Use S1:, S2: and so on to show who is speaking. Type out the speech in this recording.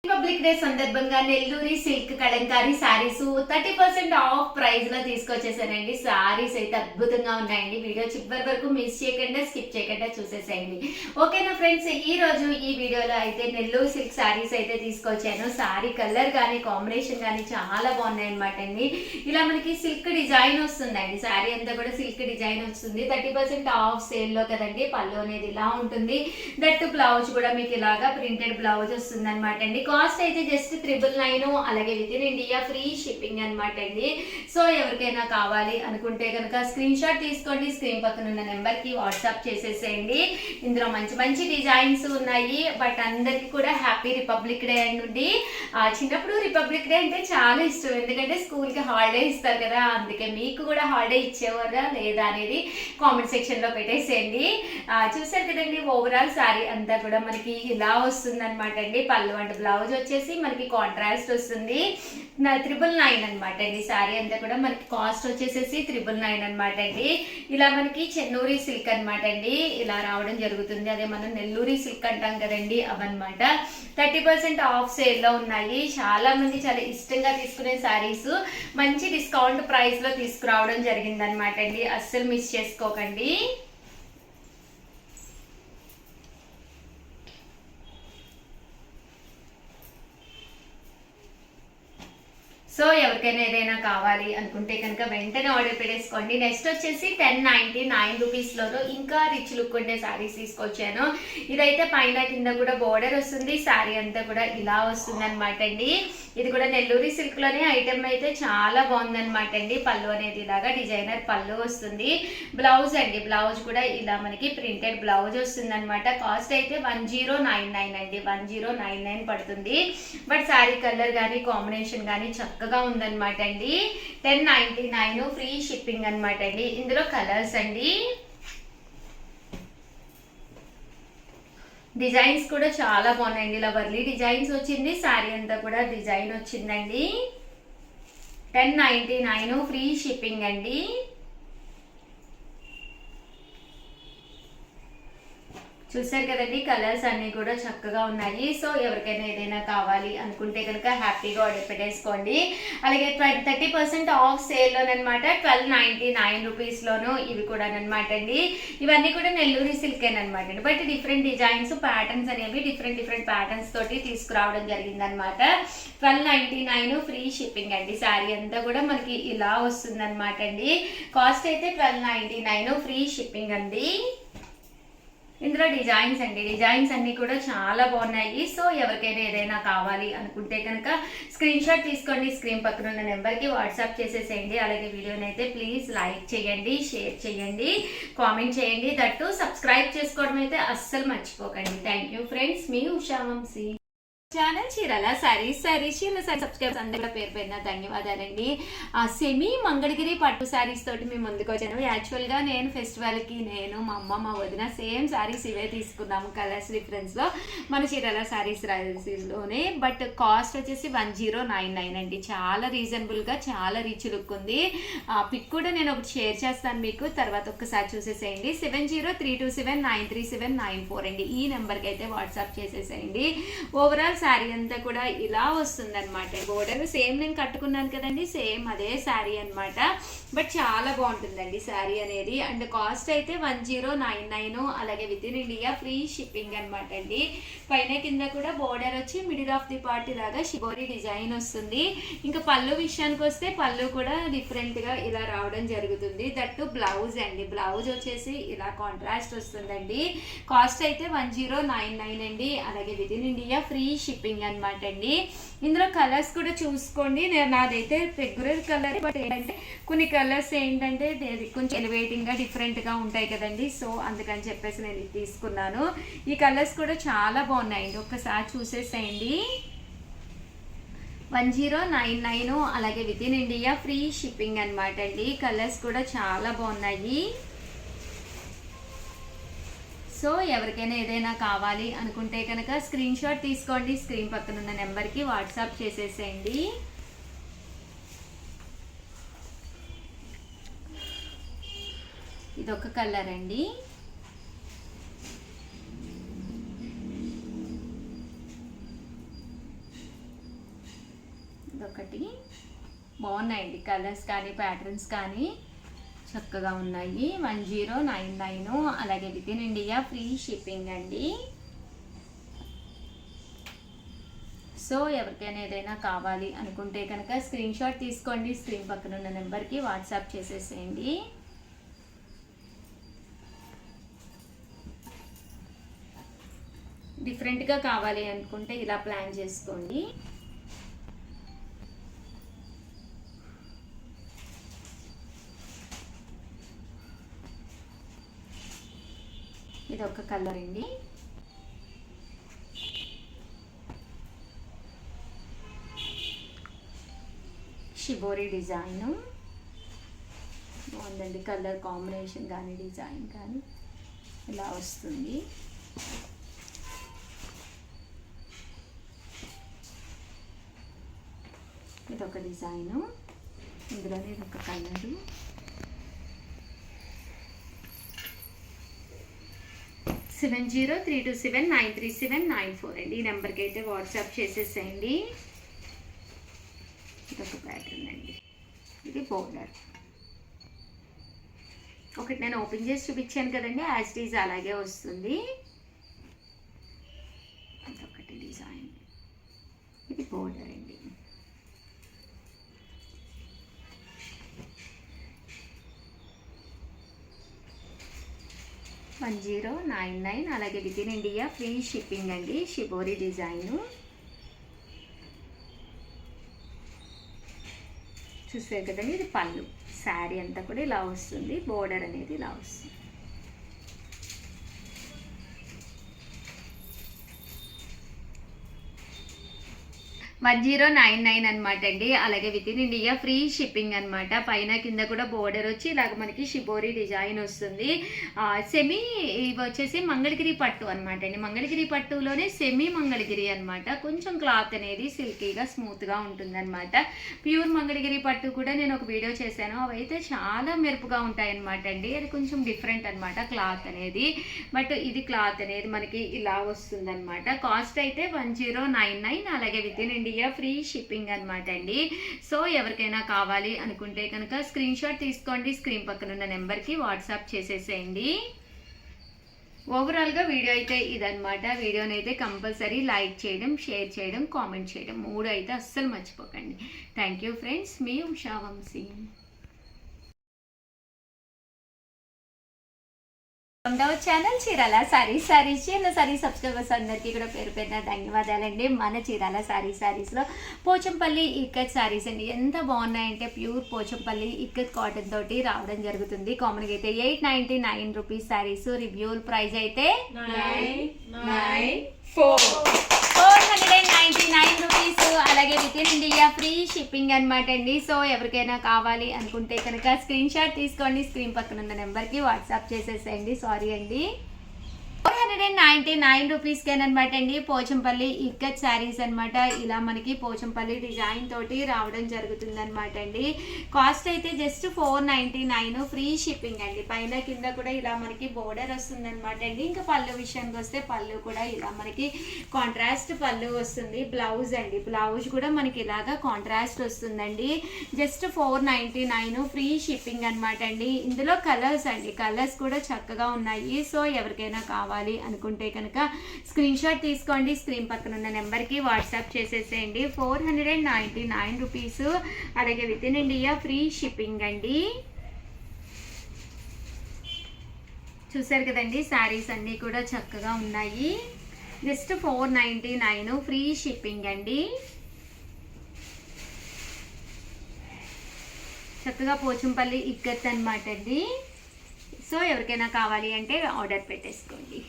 S1: Republic Day సందర్భంగా నెల్లూరి silk Kalamkari saris 30% off price లో తీసుకొచ్చేసానండి. సారీస్ అయితే అద్భుతంగా ఉన్నాయండి. వీడియో చివరి వరకు మిస్ చేయకుండా స్కిప్ చేయకుండా చూసేసేయండి. ఓకేనా ఫ్రెండ్స్, ఈ రోజు ఈ వీడియోలో అయితే నెల్లూరు సిల్క్ సారీస్ అయితే తీసుకొచ్చాను. సారీ కలర్ కానీ కాంబినేషన్ కానీ చాలా బాగున్నాయి అనమాట అండి. ఇలా మనకి సిల్క్ డిజైన్ వస్తుందండి. సారీ అంతా కూడా సిల్క్ డిజైన్ వస్తుంది. 30% ఆఫ్ సేల్ లో కదండి. పళ్ళు అనేది ఇలా ఉంటుంది. దట్ బ్లౌజ్ కూడా మీకు ఇలాగా ప్రింటెడ్ బ్లౌజ్ వస్తుంది అనమాట అండి. కాస్ట్ అయితే జస్ట్ 999, అలాగే with in India free shipping అనమాట అండి. సో ఎవరికైనా కావాలి అనుకుంటే కనుక స్క్రీన్ షాట్ తీసుకోండి, స్క్రీన్ పక్కన ఉన్న నెంబర్ కి వాట్సాప్ చేసేసేయండి. ఇందులో మంచి మంచి డిజైన్స్ ఉన్నాయి. బట్ అందరికి కూడా హ్యాపీ రిపబ్లిక్ డే అండి. చిన్నప్పుడు రిపబ్లిక్ డే అంటే చాలా ఇష్టం, ఎందుకంటే స్కూల్ కి హాలిడే ఇస్తారు కదా. అందుకే మీకు కూడా హాలిడే ఇచ్చేవారా లేదా అనేది కామెంట్ సెక్షన్ లో పెట్టేసేయండి. చూసారు కదండి, ఓవరాల్ సారీ అంతా కూడా మనకి ఇలా వస్తుంది అనమాట అండి. పళ్ళు అండ్ బ్లౌజ్ వచ్చేసి మనకి కాంట్రాస్ట్ వస్తుంది. 999 అనమాట అండి. సారీ అంతా కూడా మనకి కాస్ట్ వచ్చేసేసి 999 అనమాట అండి. ఇలా మనకి చెన్నూరి సిల్క్ అనమాట అండి, ఇలా రావడం జరుగుతుంది. అదే మనం నెల్లూరి సిల్క్ అంటాం కదండి, అవన్నమాట. 30% ఆఫ్ సేల్ లో ఉన్నాయి. చాలా మంది చాలా ఇష్టంగా తీసుకునే సారీస్ మంచి డిస్కౌంట్ ప్రైస్ లో తీసుకురావడం జరిగింది అనమాట అండి. అస్సలు మిస్ చేసుకోకండి. సో ఎవరికైనా ఏదైనా కావాలి అనుకుంటే కనుక వెంటనే ఆర్డర్ పెట్టేసుకోండి. నెక్స్ట్ వచ్చేసి 1099 రూపీస్లోనూ ఇంకా రిచ్ లుక్ ఉండే శారీస్ తీసుకొచ్చాను. ఇదైతే పైన కింద కూడా బోర్డర్ వస్తుంది. శారీ అంతా కూడా ఇలా వస్తుంది అనమాట అండి. ఇది కూడా నెల్లూరి సిల్క్ లోనే ఐటమ్ అయితే చాలా బాగుంది అనమాట అండి. పళ్ళు అనేది ఇలాగా డిజైనర్ పళ్ళు వస్తుంది. బ్లౌజ్ అండి, బ్లౌజ్ కూడా ఇలా మనకి ప్రింటెడ్ బ్లౌజ్ వస్తుంది అనమాట. కాస్ట్ అయితే 1099 అండి, 1099 పడుతుంది. బట్ శారీ కలర్ కానీ కాంబినేషన్ కానీ చక్కగా ఉందన్నమాట అండి. 1099 ఫ్రీ షిప్పింగ్ అనమాట అండి. ఇందులో కలర్స్ అండి, డిజైన్స్ కూడా చాలా బాగున్నాయండి. ఇలా వర్లీ డిజైన్స్ వచ్చింది. శారీ అంతా కూడా డిజైన్ వచ్చిందండి. 1099 ఫ్రీ షిప్పింగ్ అండి. చూసారు కదండి, కలర్స్ అన్ని కూడా చక్కగా ఉన్నాయి. సో ఎవరికైనా ఏదైనా కావాలి అనుకుంటే కనుక హ్యాపీగా ఆర్డర్ పెట్టేసుకోండి. అలాగే 30% ఆఫ్ సేల్లోనమాట 1299 రూపీస్లోను ఇవి కూడా అనమాట అండి. ఇవన్నీ కూడా నెల్లూరి సిల్క్ అనమాట అండి. బట్ డిఫరెంట్ డిజైన్స్ ప్యాటర్న్స్ అనేవి డిఫరెంట్ ప్యాటర్న్స్ తోటి తీసుకురావడం జరిగింది అనమాట. 1299 ఫ్రీ షిప్పింగ్ అండి. శారీ అంతా కూడా మనకి ఇలా వస్తుంది అనమాట అండి. కాస్ట్ అయితే 1299 ఫ్రీ షిప్పింగ్ అండి. ఇందులో డిజైన్స్ అండి, డిజైన్స్ అన్ని కూడా చాలా బాగున్నాయి. సో ఎవరికైనా ఏదైనా కావాలి అనుకుంటే కనుక స్క్రీన్ షాట్ తీసుకోండి, స్క్రీన్ పక్కన ఉన్న నెంబర్కి వాట్సాప్ చేసేసేయండి. అలాగే వీడియోని అయితే ప్లీజ్ లైక్ చేయండి, షేర్ చేయండి, కామెంట్ చేయండి. దట్టు సబ్స్క్రైబ్ చేసుకోవడం అయితే అస్సలు మర్చిపోకండి. థ్యాంక్ యూ ఫ్రెండ్స్, మీ ఉషా వంశీ. ఛానల్ చీరాల సారీస్ చీరల సారీ సబ్స్క్రైబర్స్ అందరూ పేరు పేరున ధన్యవాదాలండి. సెమీ మంగళగిరి పట్టు సారీస్ తోటి మేము ముందుకు వచ్చాను. యాక్చువల్గా నేను ఫెస్టివల్కి నేను మా అమ్మ మా వదిన సేమ్ సారీస్ ఇవే తీసుకున్నాము, కలర్స్ డిఫరెన్స్లో మన చీరాల సారీస్లోనే. బట్ కాస్ట్ వచ్చేసి 1099 అండి. చాలా రీజనబుల్గా చాలా రిచ్ లుక్ ఉంది. పిక్ కూడా నేను ఒకటి షేర్ చేస్తాను మీకు, తర్వాత ఒక్కసారి చూసేసేయండి. 703279937994 అండి. ఈ నెంబర్కి అయితే వాట్సాప్ చేసేసేయండి. ఓవరాల్ శారీ అంతా కూడా ఇలా వస్తుంది అనమాట. బోర్డర్ సేమ్ నేను కట్టుకున్నాను కదండి, సేమ్ అదే శారీ అనమాట. బట్ చాలా బాగుంటుందండి శారీ అనేది. అండ్ కాస్ట్ అయితే 1099, అలాగే with in India free shipping అనమాట అండి. పైన కింద కూడా బోర్డర్ వచ్చి మిడిల్ ఆఫ్ ది పార్ట్ ఇలాగా షిబోరి డిజైన్ వస్తుంది. ఇంకా పళ్ళు విషయానికి వస్తే పళ్ళు కూడా డిఫరెంట్గా ఇలా రావడం జరుగుతుంది. దట్టు బ్లౌజ్ అండి, బ్లౌజ్ వచ్చేసి ఇలా కాంట్రాస్ట్ వస్తుందండి. కాస్ట్ అయితే 1099 అండి, అలాగే with in India free shipping అనమాట అండి. ఇందులో కలర్స్ కూడా చూసుకోండి. నాదైతే రెగ్యులర్ కలర్, బట్ ఏంటంటే కొన్ని కలర్స్ ఏంటంటే కొంచెం ఎలివేటింగ్గా డిఫరెంట్గా ఉంటాయి కదండి. సో అందుకని చెప్పేసి నేను ఇది తీసుకున్నాను. ఈ కలర్స్ కూడా చాలా బాగున్నాయండి, ఒక్కసారి చూసేసేయండి. 1099, అలాగే with in India free shipping అనమాట అండి. కలర్స్ కూడా చాలా బాగున్నాయి. సో ఎవరికైనా ఏదైనా కావాలి అనుకుంటే కనుక స్క్రీన్ షాట్ తీసుకోండి, స్క్రీన్ పక్కన ఉన్న నెంబర్కి వాట్సాప్ చేసేసేయండి. ఇదొక కలర్ అండి. ఇదొకటి బాగున్నాయండి, కలర్స్ కానీ ప్యాటర్న్స్ కానీ చక్కగా ఉన్నాయి. 1099, అలాగే with in India free shipping అండి. సో ఎవరికైనా ఏదైనా కావాలి అనుకుంటే కనుక స్క్రీన్ షాట్ తీసుకోండి, స్క్రీన్ పక్కన ఉన్న నెంబర్కి వాట్సాప్ చేసేసేయండి. డిఫరెంట్గా కావాలి అనుకుంటే ఇలా ప్లాన్ చేసుకోండి. ఇది ఒక కలర్ అండి. షిబోరి డిజైన్ బాగుందండి, కలర్ కాంబినేషన్ కానీ డిజైన్ కానీ ఇలా వస్తుంది. ఇదొక డిజైను, ఇందులోనే ఇదొక కలరు. సెవెన్ 0327937994 అండి. ఈ నెంబర్కి అయితే వాట్సాప్ చేసేసేయండి. ఇదొక ప్యాటర్న్ అండి, ఇది బోర్డర్. ఒకటి నేను ఓపెన్ చేసి చూపించాను కదండి, యాజ్ ఇట్ ఈజ్ అలాగే వస్తుంది. ఇదొకటి డిజైన్, ఇది బోర్డర్ అండి. $1099, అలాగే with in India free shipping అండి. షిబోరి డిజైను చూసారు కదండి, ఇది పళ్ళు. శారీ అంతా కూడా ఇలా వస్తుంది, బోర్డర్ అనేది ఇలా వస్తుంది. $1099 అనమాట అండి. అలాగే with in India free shipping అనమాట. పైన కింద కూడా బోర్డర్ వచ్చి ఇలాగ మనకి షిబోరి డిజైన్ వస్తుంది. సెమీ ఇవి వచ్చేసి మంగళగిరి పట్టు అనమాట అండి. మంగళగిరి పట్టులోనే సెమీ మంగళగిరి అనమాట. కొంచెం క్లాత్ అనేది సిల్కీగా స్మూత్గా ఉంటుంది అనమాట. ప్యూర్ మంగళగిరి పట్టు కూడా నేను ఒక వీడియో చేశాను, అవి అయితే చాలా మెరుపుగా ఉంటాయి అనమాట అండి. అది కొంచెం డిఫరెంట్ అనమాట క్లాత్ అనేది. బట్ ఇది క్లాత్ అనేది మనకి ఇలా వస్తుంది అనమాట. కాస్ట్ అయితే 1099, అలాగే with in India free shipping అనమాట అండి. సో ఎవరికైనా కావాలి అనుకుంటే కనుక స్క్రీన్ షాట్ తీసుకోండి, స్క్రీన్ పక్కన ఉన్న నెంబర్కి వాట్సాప్ చేసేసేయండి. ఓవరాల్గా వీడియో అయితే ఇదనమాట. వీడియోని అయితే కంపల్సరీ లైక్ చేయడం, షేర్ చేయడం, కామెంట్ చేయడం 3 అయితే అస్సలు మర్చిపోకండి. థ్యాంక్ యూ ఫ్రెండ్స్, మీ ఉషా వంశీ. ఛానల్ చీరాల సారీస్ చీరాల సారీస్ సబ్స్క్రైబర్స్ అందరికీ కూడా పేరు పేరున ధన్యవాదాలండి. మన చీరాల సారీస్లో పోచంపల్లి ఇక్కత్ సారీస్ అండి. ఎంత బాగున్నాయంటే ప్యూర్ పోచంపల్లి ఇక్కత్ కాటన్ తోటి రావడం జరుగుతుంది. కామన్గా అయితే 899 రూపీస్ సారీస్. రివ్యూ ప్రైస్ అయితే 499 రూపీస్. అలాగే with in India free shipping అనమాట అండి. సో ఎవరికైనా కావాలి అనుకుంటే కనుక స్క్రీన్ షాట్ తీసుకోండి, స్క్రీన్ పక్కన ఉన్న నెంబర్కి వాట్సాప్ చేసేసేయండి. సారీ అండి, 499 రూపీస్కేనమాట అండి. పోచంపల్లి ఇక్కత్ శారీస్ అనమాట. ఇలా మనకి పోచంపల్లి డిజైన్ తోటి రావడం జరుగుతుంది అనమాట అండి. కాస్ట్ అయితే జస్ట్ 499, ఫ్రీ షిప్పింగ్ అండి. పైన కింద కూడా ఇలా మనకి బోర్డర్ వస్తుంది అనమాట అండి. ఇంకా పళ్ళు విషయానికి వస్తే పళ్ళు కూడా ఇలా మనకి కాంట్రాస్ట్ పళ్ళు వస్తుంది. బ్లౌజ్ అండి, బ్లౌజ్ కూడా మనకి ఇలాగా కాంట్రాస్ట్ వస్తుందండి. జస్ట్ 499, ఫ్రీ షిప్పింగ్ అనమాట అండి. ఇందులో కలర్స్ అండి, కలర్స్ కూడా చక్కగా ఉన్నాయి. సో ఎవరికైనా కావాలి అనుకుంటే కనుక స్క్రీన్ షాట్ తీసుకోండి, స్క్రీన్ పక్కన ఉన్న నెంబర్కి వాట్సాప్ చేసేసేయండి. 499 రూపీస్. అలాగే with in India free shipping అండి. చూసారు కదండి, శారీస్ అన్నీ కూడా చక్కగా ఉన్నాయి. జస్ట్ 499, ఫ్రీ షిప్పింగ్ అండి. చక్కగా పోచంపల్లి ఇక్కత్ అనమాట అండి. సో ఎవరికైనా కావాలి అంటే ఆర్డర్ పెట్టేసుకోండి.